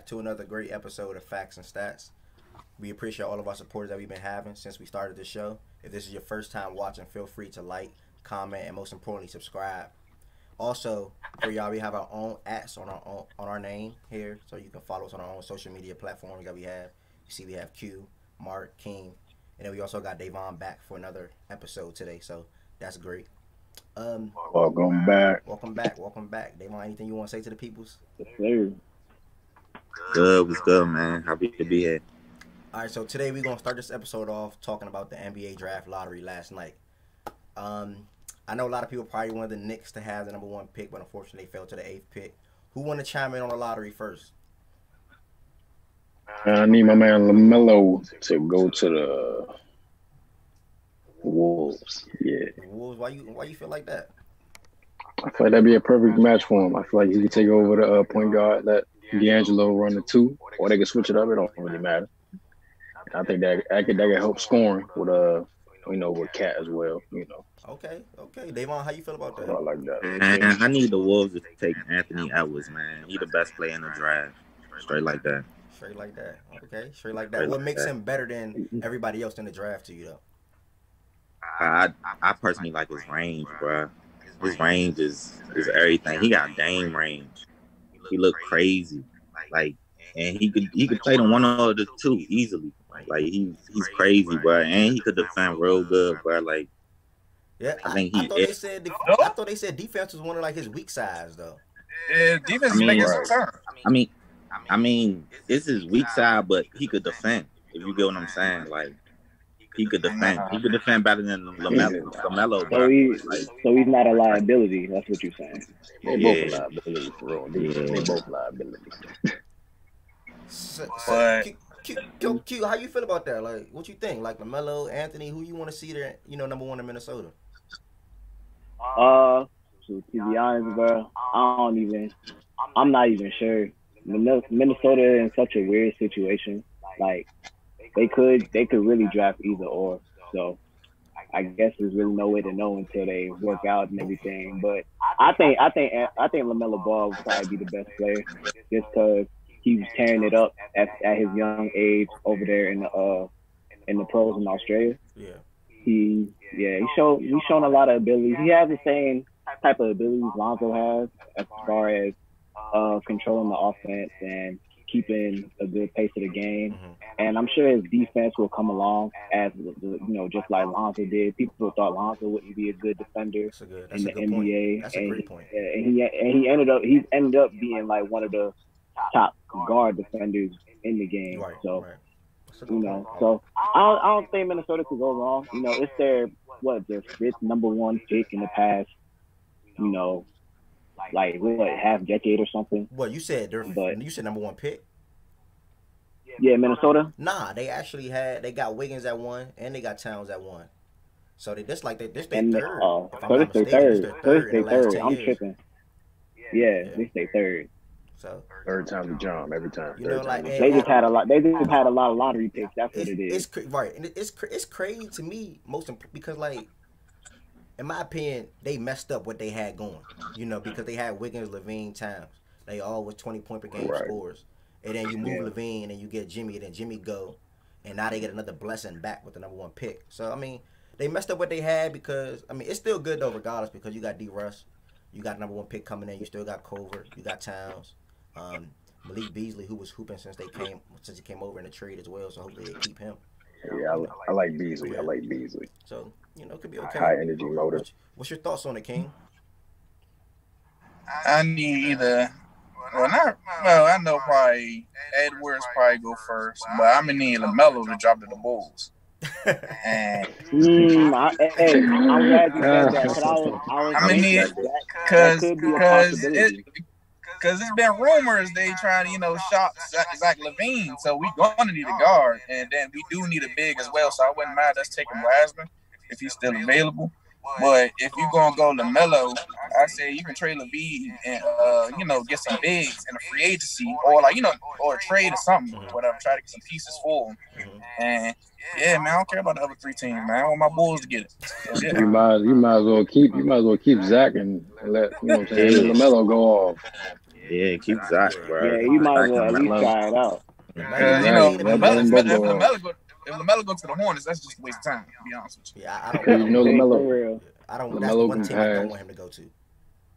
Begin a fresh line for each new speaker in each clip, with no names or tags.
to another great episode of Facts and Stats. We appreciate all of our supporters that we've been having since we started this show. If this is your first time watching, feel free to like, comment, and most importantly, subscribe. Also, for y'all, we have our own @ on our name here, so you can follow us on our own social media platforms that we have. You see, we have Q, Mark, King, and then we also got Davon back for another episode today. So that's great.
Welcome back.
Welcome back. Davon, anything you want to say to the peoples?
Yes, sir.
Good, what's good, man? Happy to be here.
All right, so today we're gonna start this episode off talking about the NBA draft lottery last night. I know a lot of people probably wanted the Knicks to have the #1 pick, but unfortunately they fell to the 8th pick. Who want to chime in on the lottery first?
I need my man LaMelo to go to the Wolves. Yeah.
Wolves, why you feel like that?
I feel like that'd be a perfect match for him. I feel like he could take over the point guard, let D'Angelo run the 2, or they could switch it up. It don't really matter. I think that could help scoring with with Cat as well.
Okay. Davon, how you feel about that?
I like that.
And I need the Wolves to take Anthony Edwards, man. He the best player in the draft. Straight like that.
Okay, straight like that. What makes him better than everybody else in the draft to you, though?
I personally like his range, bro. His range is everything. He got Dame range. He look crazy, and he could play the one or the two easily. Like he's crazy, bro, and he could defend real good, bro. Like,
yeah, I thought they said defense was one of like his weak sides, though.
Yeah, defense is making some turn.
I mean, it's his weak side, but he could defend. If you get what I'm saying, like he could defend. He could defend better than LaMelo.
So he's not a liability. That's what you're saying.
They both liabilities, for real. They both liabilities.
Q, how you feel about that? Like, what you think? Like LaMelo, Anthony, who you want to see there? #1 in Minnesota.
To be honest, bro, I'm not even sure. Minnesota in such a weird situation. Like, they could really draft either or. So I guess there's really no way to know until they work out and everything. But I think LaMelo Ball would probably be the best player just because he was tearing it up at his young age over there in the pros in Australia.
Yeah.
He's shown a lot of abilities. He has the same type of abilities Lonzo has as far as controlling the offense and keeping a good pace of the game.
Mm-hmm.
And I'm sure his defense will come along as just like Lonzo did. People thought Lonzo wouldn't be a good defender in the NBA.
That's a great point.
And he ended up being like one of the top guard defenders in the game.
Right,
so
right.
So I don't think Minnesota could go wrong. It's their 5th #1 pick in the past, half decade or something.
What you said? You said #1 pick.
Yeah, Minnesota.
Nah, they actually got Wiggins at 1 and they got Towns at 1. So this their third.
So this their third. I'm tripping. Yeah, this their third.
So
third time's a charm every time.
They just had a lot. They just had a lot of lottery picks. That's what it is.
Right, and it's crazy to me because in my opinion, they messed up what they had going. Because they had Wiggins, Levine, Towns. They all was 20-point per game scores, and then you move Levine and you get Jimmy, and then Jimmy go, and now they get another blessing back with the #1 pick. So they messed up what they had because it's still good though regardless because you got D. Russ, you got #1 pick coming in, you still got Culver, you got Towns. Malik Beasley, who was hooping since he came over in the trade as well, so hopefully they keep him.
Yeah, I like Beasley.
So it could be okay.
High energy motor.
What's your thoughts on it, King?
I need either. I know probably Edwards probably go first, but I'm gonna need LaMelo to drop to the Bulls. And
I'm glad you said that.
I'm gonna need because it's been rumors they trying to shop Zach LaVine, so we gonna need a guard, and then we do need a big as well. So I wouldn't mind us taking Wiseman if he's still available. But if you're gonna go LaMelo, I say you can trade LaVine and get some bigs in a free agency or or a trade or something, whatever. Try to get some pieces for him. And yeah, man, I don't care about the other 3 teams, man. I want my Bulls to get it. So, yeah.
You might as well keep Zach and let LaMelo go off.
Yeah, keep Zach, bro.
Yeah, you might as
Zach
well
and
at least
Melo.
try it out.
Because
Exactly. Let them both go off.
If LaMelo go to the Hornets, that's just a waste of time. To be honest with you.
Yeah, I
Because you know
For
LaMelo,
real.
That's the
LaMelo
one
can
team I don't
pass.
want him to go to.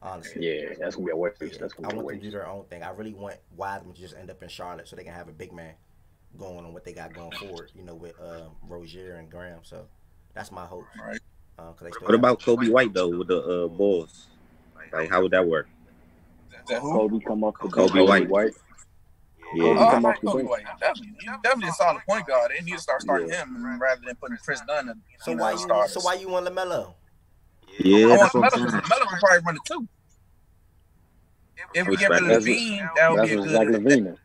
Honestly.
Yeah, that's gonna be a waste.
Yeah,
That's gonna
I
be a
want them to
waste.
do their own thing. I really want Wiseman to just end up in Charlotte so they can have a big man going on what they got going forward. You know, with Rozier and Graham. So that's my hope.
Right.
What about Kobe White though with the Bulls? Like, how would that work?
That who?
Kobe come off the
Kobe
bench.
White. Yeah.
Kobe
Oh, I
come off
like
the
Kobe
bench.
White. Definitely a solid point guard. They need to start starting him rather than putting Chris Dunn in
So why
starters.
why you want LaMelo?
Yeah,
I
that's
want
what I'm saying.
LaMelo can probably run it too. If we get rid of Levine, that would
That's
be a
what Zach
good.
Levine.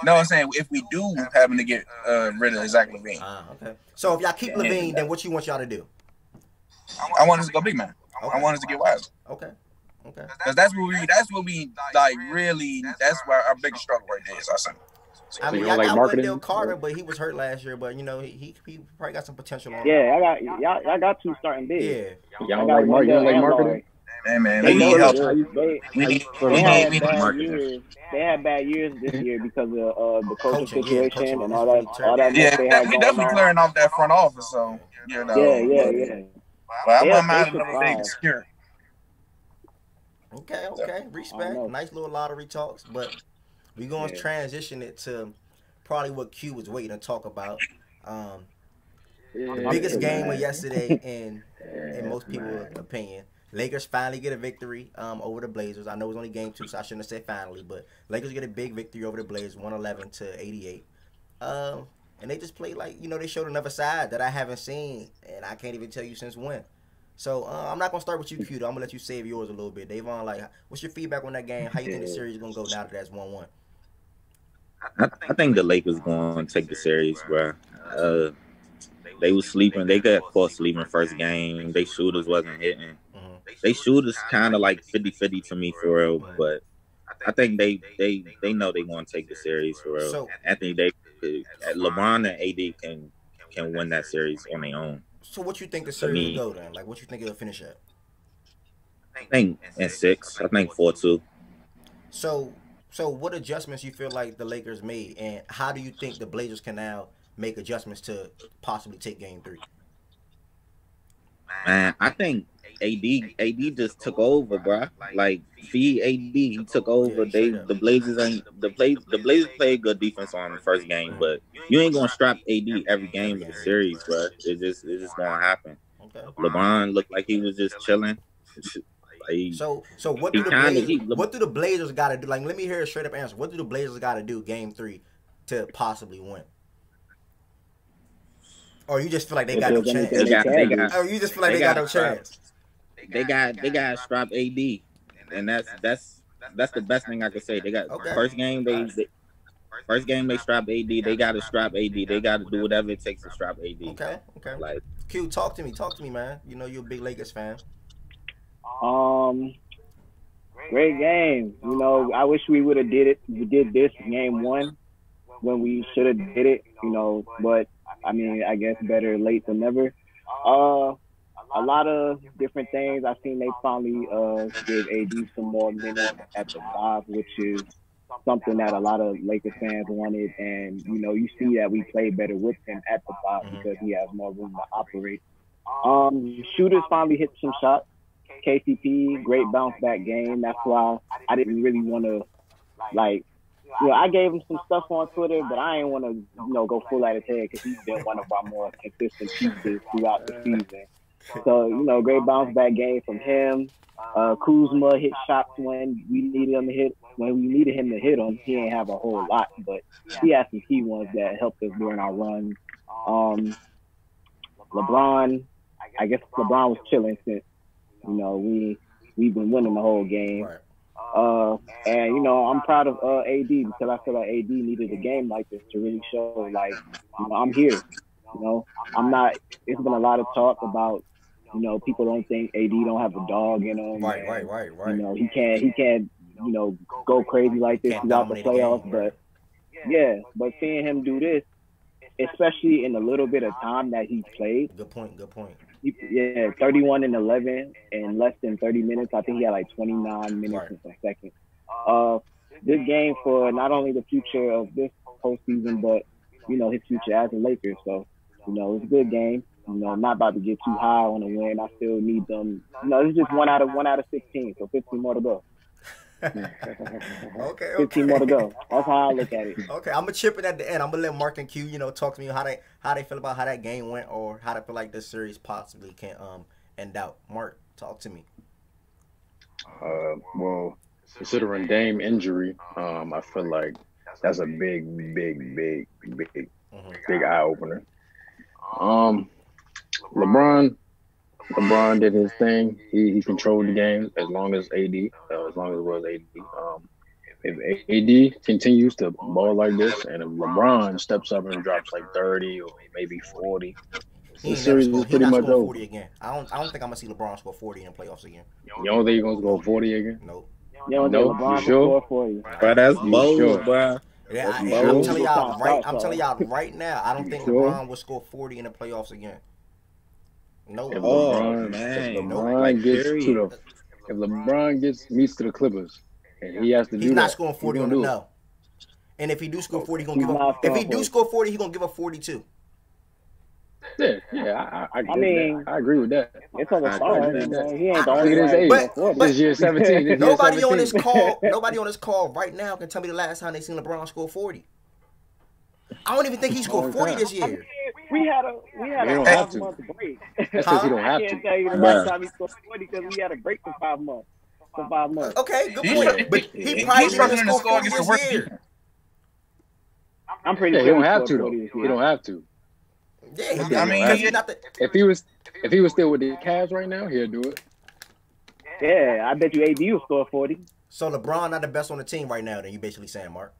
No, I'm saying if we do happen to get rid of Zach Levine.
Okay. So if y'all keep Levine, then what you want y'all to do?
I want us to go big man. I want us to get Wiseman.
Okay.
Because that's what we like really. That's where our biggest struggle right there is. I think.
I mean,
you
y'all
don't like
got
marketing?
Wendell Carter, but he was hurt last year. But you know, he probably got some potential on.
Yeah, y'all got two starting bigs.
Yeah.
Y'all don't like marketing?
Hey man,
They
we need help.
They had bad years. They had bad years this year because of the coaching situation and all that.
Yeah,
they had
we definitely clearing off that front office. So you know.
Yeah.
But I want mine another day to secure.
Okay. Respect. Nice little lottery talks, but we're going to transition it to probably what Q was waiting to talk about. Biggest game of yesterday in most people's opinion. Lakers finally get a victory over the Blazers. I know it was only game 2, so I shouldn't have said finally, but Lakers get a big victory over the Blazers, 111-88. And they just played like, they showed another side that I haven't seen, and I can't even tell you since when. So I'm not gonna start with you, Q. Though. I'm gonna let you save yours a little bit. Davon, like, what's your feedback on that game? How you think the series is gonna go now that that's 1-1?
I think the Lakers going to take the series, bro. They was sleeping. They got caught sleeping first game. They shooters wasn't hitting. They shooters kind of like 50-50 to me for real, but I think they know they want to take the series for real.
So,
Anthony Davis, LeBron and AD can win that series on their own.
So what you think the series will go then? Like, what you think it'll finish at?
I think in 6. I think 4-2.
So what adjustments you feel like the Lakers made, and how do you think the Blazers can now make adjustments to possibly take Game 3?
Man, I think AD just took over, bro. Like, feed AD, he took over. The Blazers played good defense on the first game, but you ain't gonna strap AD every game of the series, bro. It's just gonna happen. Okay. LeBron looked like he was just chilling.
So what do the Blazers got to do? Like, let me hear a straight up answer. What do the Blazers got to do Game 3 to possibly win? Or you just feel like they got no chance? Or you just feel like they got no chance?
They got to strap AD, and that's the best thing I could say. They got first game they strap AD. They got to strap AD. They got to do whatever it takes to strap AD.
Okay.
Like,
Q, talk to me, man. You know you're a big Lakers fan.
Great game. I wish we would have did this game 1 when we should have did it. But I mean, I guess better late than never. A lot of different things. I seen they finally gave AD some more minutes at the 5, which is something that a lot of Lakers fans wanted. And you see that we play better with him at the 5 because he has more room to operate. Shooters finally hit some shots. KCP, great bounce back game. That's why I didn't really want to I gave him some stuff on Twitter, but I ain't want to go full at his head because he's been one of our more consistent pieces throughout the season. So great bounce back game from him. Kuzma hit shots when we needed him to hit. When we needed him to hit them, he ain't have a whole lot, but he had some key ones that helped us during our run. LeBron, I guess LeBron was chilling since we've been winning the whole game.
Right.
And I'm proud of AD because I feel like AD needed a game like this to really show I'm here. I'm not. It's been a lot of talk about people don't think AD don't have a dog in him.
Right.
He can't go crazy like this throughout the playoffs. But but seeing him do this, especially in the little bit of time that he played.
Good point.
31 and 11 in less than 30 minutes. I think he had like 29 minutes in some seconds. Good game for not only the future of this postseason, but his future as a Lakers. So it's a good game. I'm not about to get too high on a win. I still need them. It's just one out of 16, so 15 more to go.
Okay.
15 more to go. That's how I look at it.
Okay, I'm gonna chip it at the end. I'm gonna let Mark and Q, talk to me how they feel about how that game went, or how they feel like this series possibly can end out. Mark, talk to me.
Well, considering Dame injury, I feel like that's a big eye opener. LeBron did his thing. He controlled the game as long as it was AD. If AD continues to ball like this, and if LeBron steps up and drops like 30 or maybe 40, the series is pretty much over.
40 again. I don't think I'm gonna see LeBron score 40 in the playoffs again.
You don't think he's gonna score 40 again?
Nope.
You sure? 40.
But that's bold, bro.
Yeah, I'm telling y'all right now. I don't think LeBron will score 40 in the playoffs again. No.
If LeBron meets to the Clippers, and he has to
he's not scoring 40 on the no. And if he do score 40, he's gonna give score 40, he's gonna give up 42.
Yeah, I agree with that.
It's on the start. He ain't the
only one. This year 17.
Nobody on this call right now can tell me the last time they seen LeBron score 40. I don't even think he scored 40 this year.
We had a 5-month break.
That's because he don't have to.
I can't tell you the last time he scored 40 because we had a break for 5 months.
Okay, good point. But he probably didn't score 40 this year.
I'm pretty sure
he don't have to though. He don't have to.
Yeah,
if he was still with the Cavs right now, he'll do it.
Yeah, I bet you AD will score 40.
So LeBron not the best on the team right now, then you basically saying, Mark?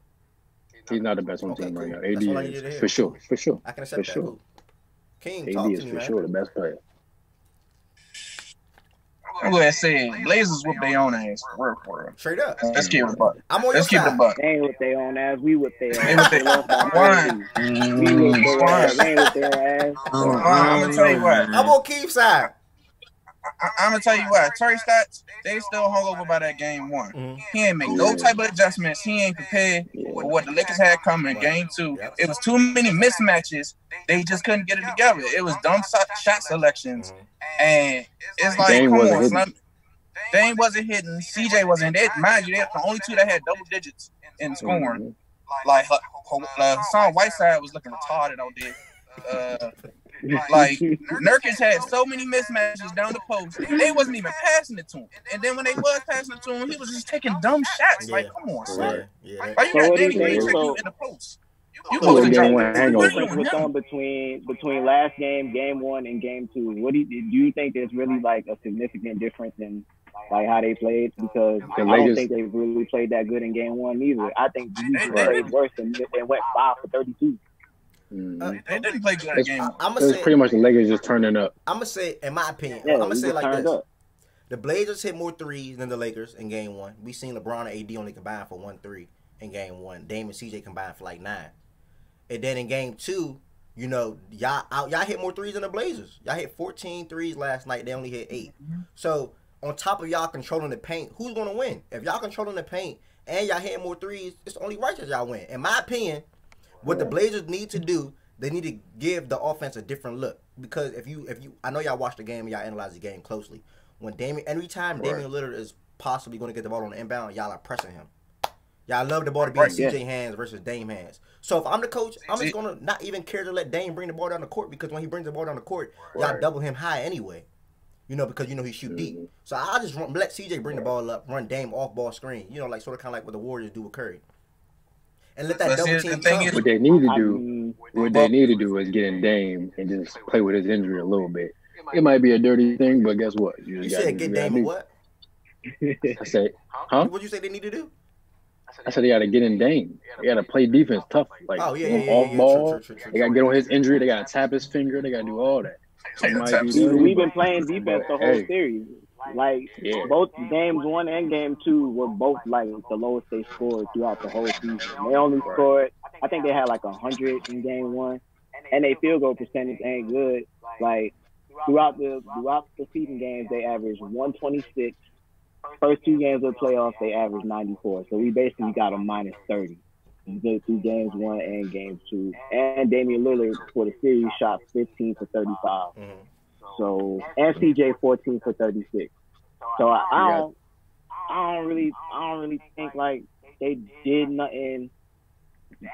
He's not the best on the team right now. AD is for sure.
I can accept that. Cool. King,
AD
talk
is
to me,
for
man.
sure the best player.
I'm going to say Blazers whoop their own ass. For real.
Straight up.
Let's keep it a buck.
Let's keep it a buck.
They ain't with their own ass. We with their ass. We with their ass. They ain't with their ass.
I'm going to tell you what.
I'm on Keith's side.
I'm gonna tell you what, Terry Stotts, they still hung over by that game one. Mm-hmm. He ain't make no type of adjustments. He ain't prepared for what the Lakers had coming in game two. Yep. It was too many mismatches. They just couldn't get it together. It was dumb shot selections. And it's like, come on, son. Dame wasn't hitting. CJ wasn't hitting. Mind you, they're the only two that had double digits in scoring. Like, Hassan Whiteside was looking retarded out there. Like Nurkic had so many mismatches down the post, they wasn't even passing it to him. And then when they was passing it to him, he was just taking dumb shots. Like, come on, son. Why you got Danny Green in the post? You supposed to
drop between last game 1 and game 2. What do you think there's really like a significant difference in like how they played? Because I don't think they really played that good in game 1 either. I think they played worse and went 5 for 32.
They didn't play good at game.
It's pretty much the Lakers just turning up.
I'm gonna say, in my opinion, I'm gonna say like this: the Blazers hit more threes than the Lakers in game 1. We seen LeBron and AD only combined for 1 3 in game 1. Dame and CJ combined for like 9. And then in game 2, y'all hit more threes than the Blazers. Y'all hit 14 threes last night. They only hit 8. So on top of y'all controlling the paint, who's gonna win? If y'all controlling the paint and y'all hitting more threes, it's only right that y'all win. In my opinion. What the Blazers need to do, they need to give the offense a different look. Because if you, I know y'all watch the game, y'all analyze the game closely. Every time Damian Lillard is possibly going to get the ball on the inbound, y'all are pressing him. Y'all love the ball to be in CJ hands versus Dame hands. So if I'm the coach, I'm just going to not even care to let Dame bring the ball down the court, because when he brings the ball down the court, y'all double him high anyway. Because he shoot deep. So I'll just let CJ bring the ball up, run Dame off ball screen. Like sort of kind of like what the Warriors do with Curry. And let that double team come.
What they need to do is get in Dame and just play with his injury a little bit. It might be a dirty thing, but guess what?
You said get Dame and what?
I said, huh?
What'd you say they need to do?
I said they got to get in Dame. They got to play defense tough. Like, off ball. True. They got to get on his injury. They got to tap his finger. They got to do all that.
We've been playing defense the whole series. Like, both games 1 and game 2 were both like the lowest they scored throughout the whole season. They only scored, I think they had like 100 in game 1, and their field goal percentage ain't good. Like throughout the season games, they averaged 126, first 2 games of the playoffs, they averaged 94. So we basically got a minus 30 through games 1 and game 2. And Damian Lillard for the series shot 15 for 35.
Mm-hmm.
So and CJ 14 for 36. So I don't really think like they did nothing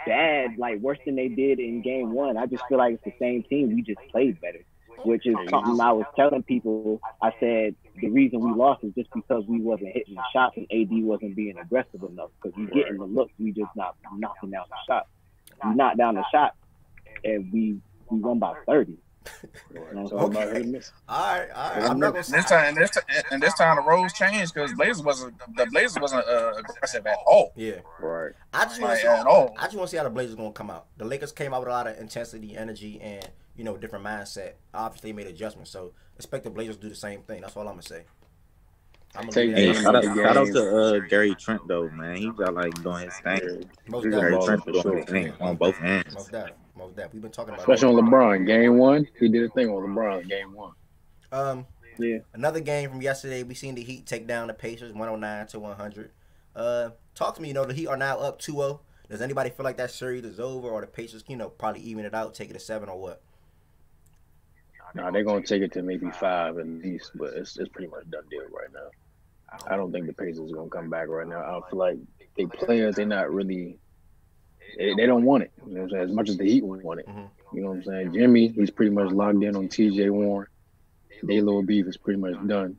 bad, like worse than they did in game 1. I just feel like it's the same team. We just played better, which is something I was telling people. I said the reason we lost is just because we wasn't hitting the shots and AD wasn't being aggressive enough, because we getting the looks, we just not knocking down the shot. We knocked down the shot and we won by 30.
Okay. All right. I'm not gonna say
this time the roles changed because the Blazers wasn't aggressive at all.
Yeah,
right.
I just want to see how the Blazers gonna come out. The Lakers came out with a lot of intensity, energy, and different mindset. Obviously, they made adjustments, so expect the Blazers to do the same thing. That's all I'm gonna say.
Shout out to Gary Trent though, man. He's got like doing his thing. Gary Trent doing his thing on both ends.
Most definitely. We've been talking about
especially on LeBron. Game 1, he did a thing on LeBron. Game 1.
Yeah.
Another game from yesterday, we seen the Heat take down the Pacers 109-100. Talk to me. The Heat are now up 2-0. Does anybody feel like that series is over, or the Pacers, probably even it out, take it to 7, or what?
Nah, they're gonna take it to maybe 5 at least, but it's pretty much done deal right now. I don't think the Pacers are gonna come back right now. I don't feel like they players, they're not really. They don't want it. You know what I'm saying? As much as the Heat want it.
Mm-hmm.
You know what I'm saying? Jimmy, he's pretty much locked in on TJ Warren. Their little beef is pretty much done.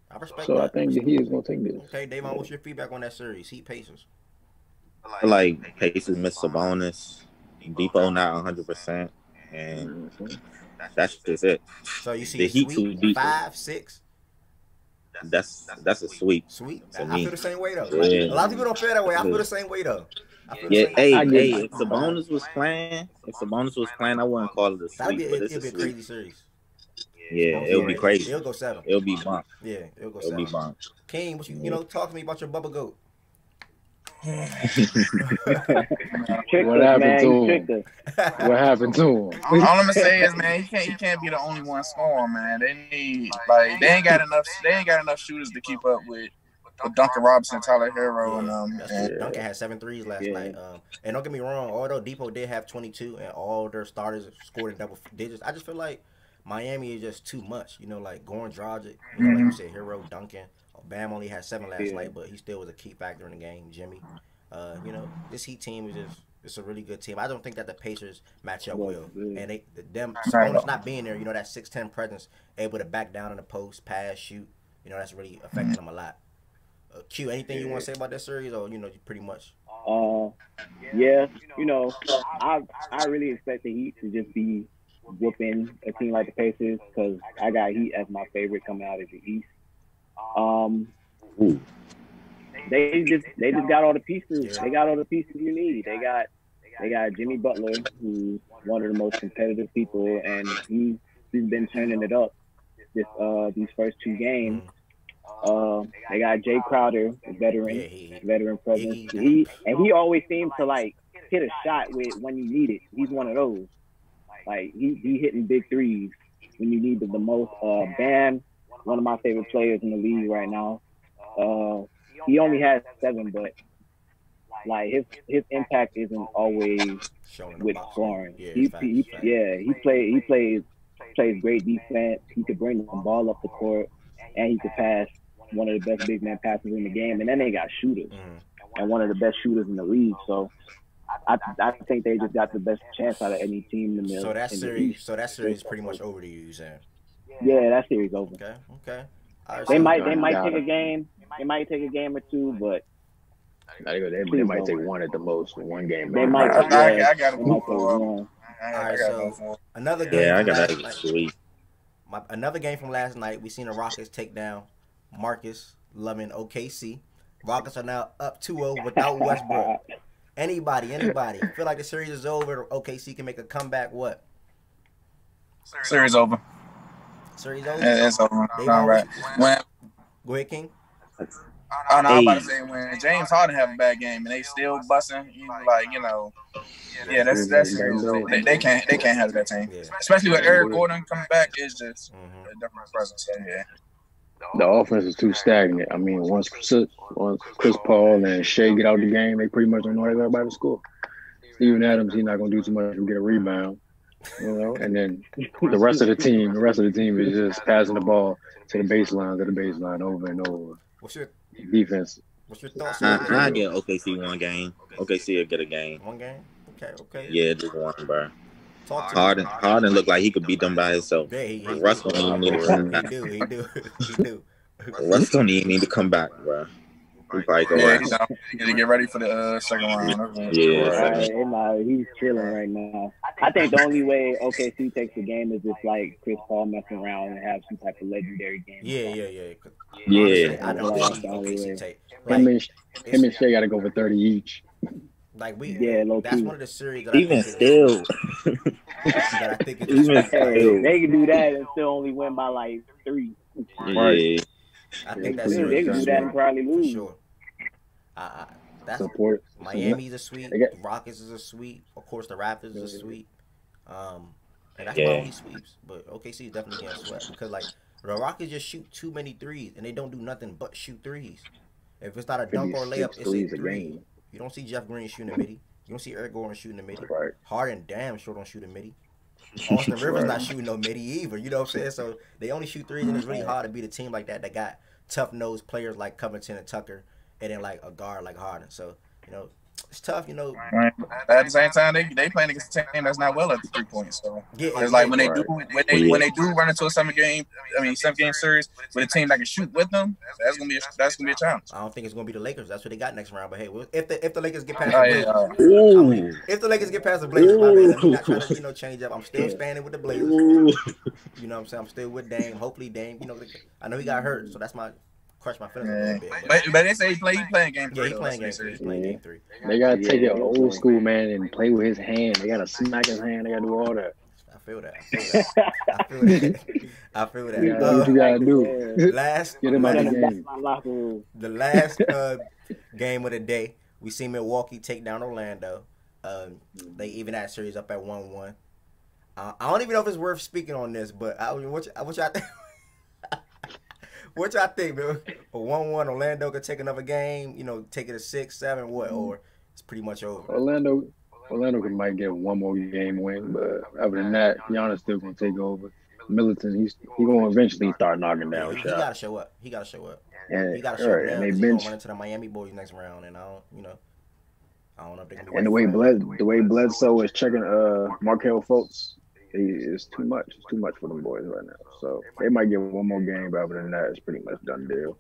I respect
so
that.
I think the Heat is gonna take this.
Okay, Davon, what's your feedback on that series? Heat Pacers.
I feel like Pacers missed Sabonis. Depot not 100%, and that's just it.
So you see
the Heat
sweep,
deep.
5, 6.
That's a sweep.
Sweet.
I
feel the same way though.
Yeah.
A lot of people don't feel that way. I feel the same way though.
If Sabonis was playing, I wouldn't call it a sweep.
It'd be a crazy series.
Yeah, it'll be crazy.
It'll go 7.
It'll be bump.
Yeah, it'll go
It'll
7.
be bump.
King, what you talk to me about your Bubba Goat.
What happened to him? What happened to him?
All I'm gonna say is, man, he can't be the only one scoring, man. They ain't got enough shooters to keep up with Duncan Robinson, Tyler Hero, and
Duncan had 7 threes last night. And don't get me wrong, although Depot did have 22 and all their starters scored in double digits, I just feel like Miami is just too much. Like Goran Dragic, like you said, Hero, Duncan. Bam only had 7 last night, but he still was a key factor in the game. Jimmy, this Heat team is it's a really good team. I don't think that the Pacers match up well, and Sabonis not being there, that 6'10" presence, able to back down in the post, pass, shoot, that's really affecting them a lot. Q, anything you want to say about that series, or you pretty much?
Yeah, I really expect the Heat to just be whooping a team like the Pacers, because I got Heat as my favorite coming out of the East. They just got all the pieces. Yeah. They got all the pieces you need. They got Jimmy Butler, who's one of the most competitive people, and he's been turning it up these first 2 games. They got Jay Crowder, a veteran presence. He always seems to hit a shot when you need it. He's one of those. He hitting big threes when you need it the most. Bam, one of my favorite players in the league right now. He only has 7, but his impact isn't always with scoring. He plays great defense. He could bring the ball up the court, and he could pass one of the best big man passes in the game. And then they got shooters, and one of the best shooters in the league. So I think they just got the best chance out of any team in the.
So that series is pretty much over to you saying.
Yeah, that series over.
Okay.
They might take a game. They might take a game or 2, but
they might take 1 at the most. 1 game.
They might.
I got to move
on. All right, so another game.
Yeah, I got that sweet.
Another game from last night. We seen the Rockets take down Marcus loving OKC. Rockets are now up 2-0 without Westbrook. Anybody feel like the series is over? OKC can make a comeback? What?
Series over.
Series over.
Yeah, it's over. All right.
Go ahead, King.
I'm about to say when James Harden have a bad game and they still busting, that's they can't handle that team. Yeah. Especially with Eric Gordon coming back, is just a different presence. So, yeah.
The offense is too stagnant. I mean, once Chris Paul and Shea get out the game, they pretty much don't know everybody to score. Steven Adams, he's not gonna do too much to get a rebound, and then the rest of the team is just passing the ball to the baseline over and over.
What's your
defense?
What's your thoughts?
I get OKC one game. OKC will get a game.
One game? Okay.
Yeah, just one, bro.
Harden
looked like he could beat them by himself.
Yeah,
Russ don't even need to come back.
He do.
Russ don't even need to come back, bro. He probably go
he's to get ready for the second round.
Yeah,
he's chilling right now. I think the only way OKC takes the game is if like Chris Paul messing around and have some type of legendary game.
Yeah.
Yeah.
I don't think OKC take.
Him and Shea got to go for 30 each.
Like
that's
one of the series that
even still.
That I think
they can do that and still only win by like 3.
Right.
I think
they can do that and probably lose.
For sure. That's
support.
Miami's a sweep. Rockets is a sweep. Of course, the Raptors is a sweep. And that's my only sweeps. But OKC is definitely getting swept because like the Rockets just shoot too many threes and they don't do nothing but shoot threes. If it's not a dunk or a layup, it's a 3. You don't see Jeff Green shooting a midi. You don't see Eric Gordon shooting a midi.
Right.
Harden damn sure don't shoot a midi. Austin Rivers not shooting no midi either. You know what I'm saying? So they only shoot threes, and it's really hard to beat a team like that got tough-nosed players like Covington and Tucker, and then like a guard like Harden. So it's tough.
Right. At the same time, they playing against a team that's not well at the 3 points. So it's like when they do run into a 7-game series with a team that can shoot with them, that's gonna be a challenge.
I don't think it's gonna be the Lakers. That's what they got next round. But hey, if the Lakers get past the Blazers, if the Lakers get past the Blazers, my man, I'm not trying to change up. I'm still standing with the Blazers. You know what I'm saying? I'm still with Dame. Hopefully Dame. I know he got hurt, so that's my. Crush my feelings a little bit.
But they say he playing game 3.
Yeah, he's playing game 3.
They gotta take it old school, man, and play with his hand. They gotta smack his hand. They gotta do all that.
I feel that. I feel that.
What you gotta do? Get him out of the game.
The last game of the day, we see Milwaukee take down Orlando. They even that series up at 1-1. I don't even know if it's worth speaking on this, but what y'all think? What y'all think, man? A 1-1 Orlando could take another game, take it a 6-7, what? Or it's pretty much over.
Orlando might get one more game win, but other than that, Giannis still gonna take over. Middleton, he's gonna eventually start knocking down shots.
He gotta show up. He gotta show up.
And,
he gotta show up.
And
he's gonna run into the Miami boys next round, and I don't know if they're gonna be.
And the way Bledsoe is checking Markelle Fultz. It's too much. It's too much for them boys right now. So they might get one more game, but other than that, it's pretty much done deal.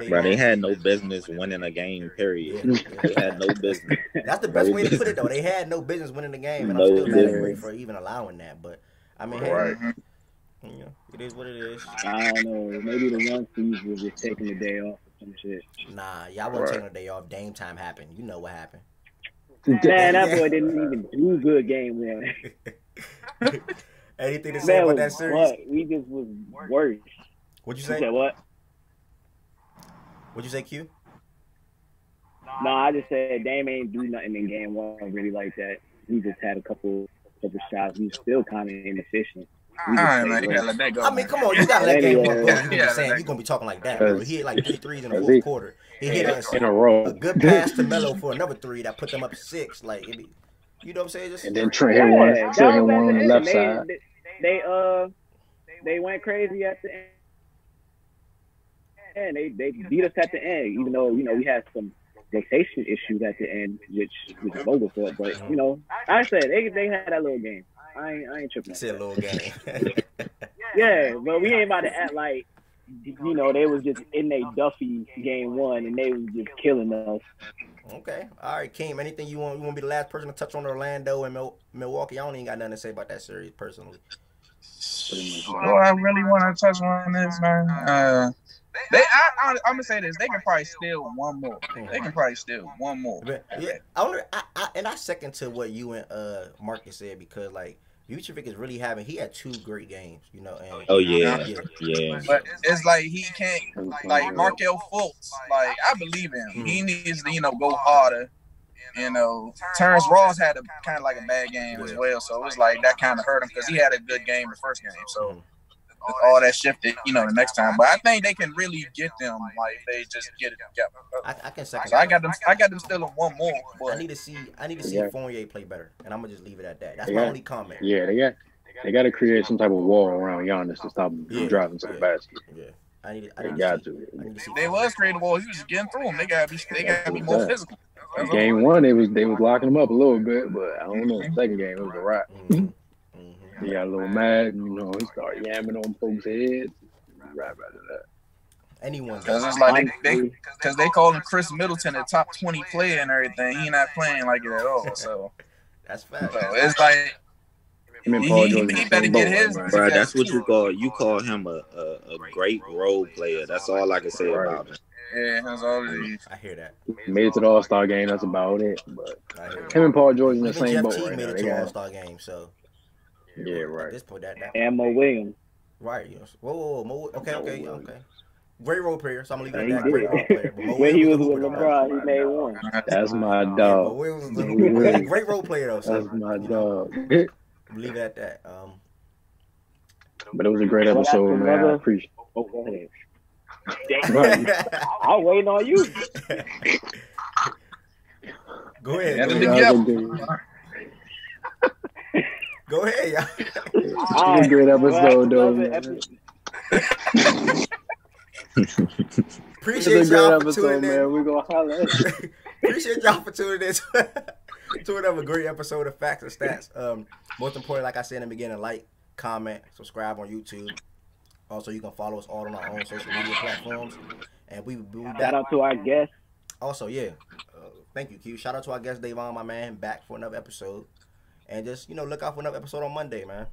Bro, they had no business winning a game, period. They had no business.
That's the best way to put it, though. They had no business winning the game, and I'm still mad at Green for even allowing that. But, I mean, hey, it is what it is.
I don't know. Maybe the one season was just taking the day off or some shit.
Nah, y'all wasn't taking a day off. Dame time happened. You know what happened.
Man, that boy didn't even do good game one.
Anything to say about that series?
What? We just was worse.
What'd you say?
You said what?
What'd you say, Q?
No, I just said Dame ain't do nothing in game 1 really like that. He just had a couple shots. He's still kind of inefficient.
All right, man, you gotta let that go.
I mean, come on, you gotta let game 1 go. You're gonna be talking like that, bro. He hit like 3 threes in the fourth quarter. He hit us
in a row.
A good pass to Melo for another 3 that put them up 6. Like, you know what I'm saying?
And then Trent hit one on the left side.
They went crazy at the end. They beat us at the end, even though we had some rotation issues at the end, which was over for. But I said they had that little game. I ain't tripping.
It's a little game.
Yeah, but we ain't about to act like they was just in their Duffy game 1 and they was just killing us.
Okay. All right, Keem, anything you want to be the last person to touch on Orlando and Milwaukee? I don't even got nothing to say about that series personally.
I really want to touch on this, man. I'm gonna say this: they can probably steal one more.
I second to what you and Marcus said because like Vucevic is really he had 2 great games, And,
yeah.
But it's like he can't like Markelle Fultz. Like I believe him. He needs to go harder. Terrence Ross had a kind of like a bad game as well, so it was like that kind of hurt him because he had a good game the first game. So all that shifted, the next time. But I think they can really get them like they just get it together.
I can second.
So I got them still in one more. But
I need to see Fournier play better, and I'm gonna just leave it at that. That's my only comment.
Yeah, they got to create some type of wall around Giannis to stop him from driving to the basket.
Yeah.
I got to.
They was creating the wall. He was just getting through them. They gotta be more physical.
Game one, they was locking him up a little bit, but I don't know. Second game, it was a wrap. He got a little mad, he started yamming on folks' heads. Right after that.
Anyone?
Because it's like they call him Chris Middleton, a top 20 player and everything. He not playing like it at all. So
that's fact.
So it's like he better get his.
Bro, that's what you call him a great role player. That's all I can say about him.
Yeah, that's all it is.
I hear that.
Made it to the All-Star game. That's about it. But him and Paul George in the same boat right
now.
Made
it to the All-Star game, so
yeah, right.
At this point, that
and Mo Williams.
Right. Yes. Whoa. Okay. Great role player. So I'm gonna leave it at that. Great role player. But
when he was with LeBron, he made one.
That's my dog.
Great role player though. So,
that's my dog.
Leave it at that.
But it was a great episode, man. I appreciate it.
Oh, go ahead. I'm waiting on you.
Go ahead. Go ahead, y'all.
It was a great episode, though.
Appreciate y'all for tuning in.
We're gonna holler at you.
Appreciate y'all for tuning in to another great episode of Facts and Stats. Most important, like I said in the beginning, like, comment, subscribe on YouTube. Also, you can follow us all on our own social media platforms. And we
shout out to our guest.
Also, thank you, Q. Shout out to our guest, Davon, my man, back for another episode. And just, look out for another episode on Monday, man.